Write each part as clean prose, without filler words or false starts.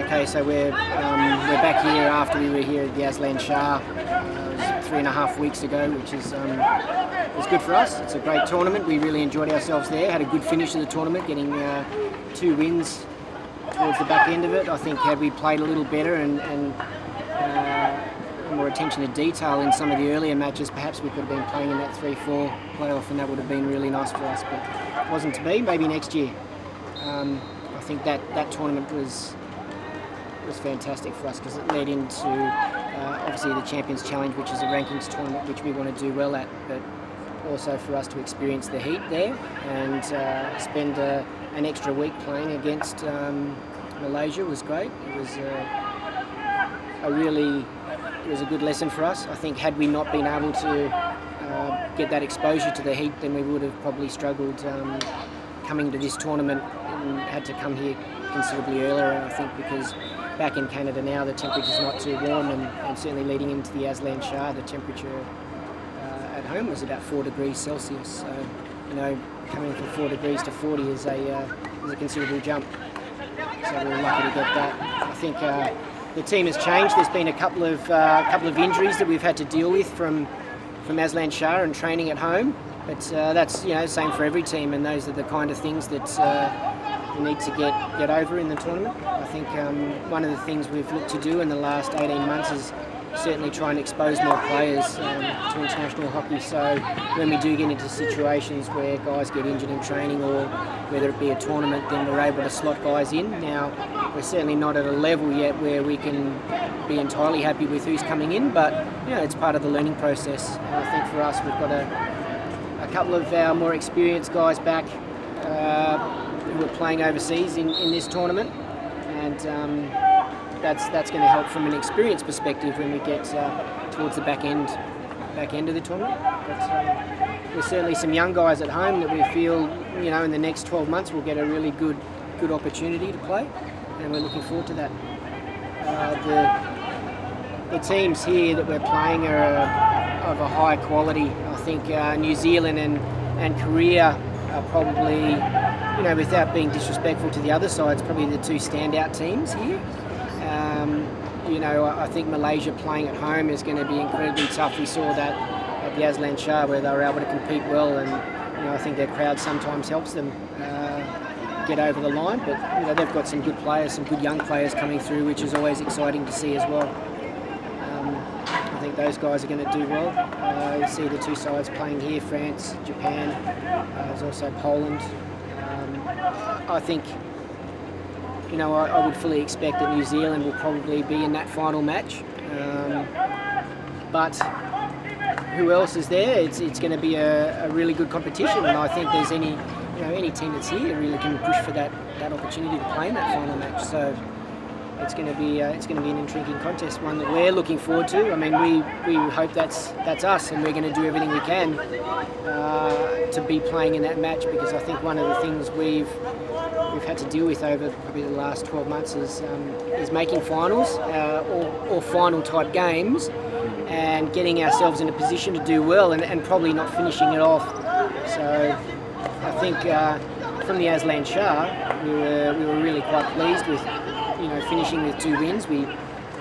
Okay, so we're back here after we were here at the Aslan Shah 3.5 weeks ago, which is good for us. It's a great tournament. We really enjoyed ourselves there. Had a good finish of the tournament, getting 2 wins towards the back end of it. I think had we played a little better and more attention to detail in some of the earlier matches, perhaps we could have been playing in that 3-4 playoff, and that would have been really nice for us. But it wasn't to be. Maybe next year. I think that tournament was fantastic for us because it led into obviously the Champions Challenge, which is a rankings tournament which we want to do well at, but also for us to experience the heat there and spend an extra week playing against Malaysia was great. It was a good lesson for us. I think had we not been able to get that exposure to the heat, then we would have probably struggled coming to this tournament and had to come here considerably earlier, I think, because back in Canada now the temperature's not too warm, and certainly leading into the Aslan Shah the temperature at home was about 4 degrees Celsius. So, you know, coming from 4 degrees to 40 is a considerable jump. So we're lucky to get that. I think the team has changed. There's been a couple of injuries that we've had to deal with from Aslan Shah and training at home, but that's, you know, same for every team, and those are the kind of things that we need to get over in the tournament. I think one of the things we've looked to do in the last 18 months is certainly try and expose more players to international hockey, so when we do get into situations where guys get injured in training or whether it be a tournament, then we're able to slot guys in. Now, we're certainly not at a level yet where we can be entirely happy with who's coming in, but you know, it's part of the learning process. And I think for us, we've got a couple of our more experienced guys back who are playing overseas in this tournament, and that's going to help from an experience perspective when we get towards the back end of the tournament. But there's certainly some young guys at home that we feel, you know, in the next 12 months we'll get a really good opportunity to play, and we're looking forward to that. The teams here that we're playing are of a high quality. I think New Zealand and Korea are probably, you know, without being disrespectful to the other sides, probably the 2 standout teams here. You know, I think Malaysia playing at home is going to be incredibly tough. We saw that at the Aslan Shah where they were able to compete well, and you know, I think their crowd sometimes helps them get over the line. But you know, they've got some good players, some good young players coming through, which is always exciting to see as well. I think those guys are going to do well. You see the 2 sides playing here, France, Japan, there's also Poland. I think, you know, I would fully expect that New Zealand will probably be in that final match. But who else is there? It's going to be a really good competition, and I think there's any team that's here really can push for that opportunity to play in that final match. So it's going to be an intriguing contest, one that we're looking forward to. I mean, we hope that's us, and we're going to do everything we can to be playing in that match, because I think one of the things we've had to deal with over probably the last 12 months is making finals or final type games and getting ourselves in a position to do well and probably not finishing it off. So I think from the Aslan Shah we were really quite pleased with, you know, finishing with 2 wins. We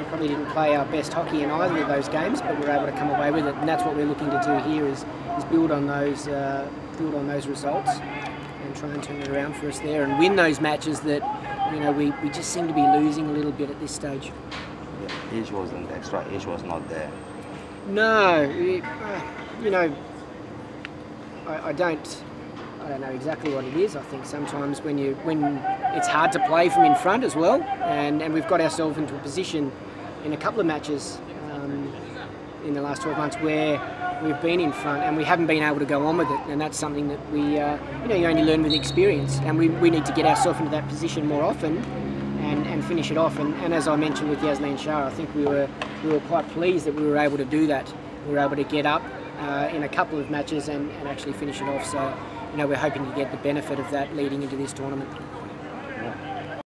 probably didn't play our best hockey in either of those games, but we were able to come away with it, and that's what we're looking to do here is build on those results and try and turn it around for us there and win those matches that, you know, we just seem to be losing a little bit at this stage. Yeah, edge wasn't extra, edge was not there. No, you know, I don't know exactly what it is. I think sometimes when it's hard to play from in front as well, and we've got ourselves into a position in a couple of matches in the last 12 months where we've been in front and we haven't been able to go on with it, and that's something that we, you know, you only learn with experience, and we need to get ourselves into that position more often and finish it off. And as I mentioned with the Aslan Shah, I think we were quite pleased that we were able to do that. We were able to get up in a couple of matches and actually finish it off. So, you know, we're hoping to get the benefit of that leading into this tournament. Yeah.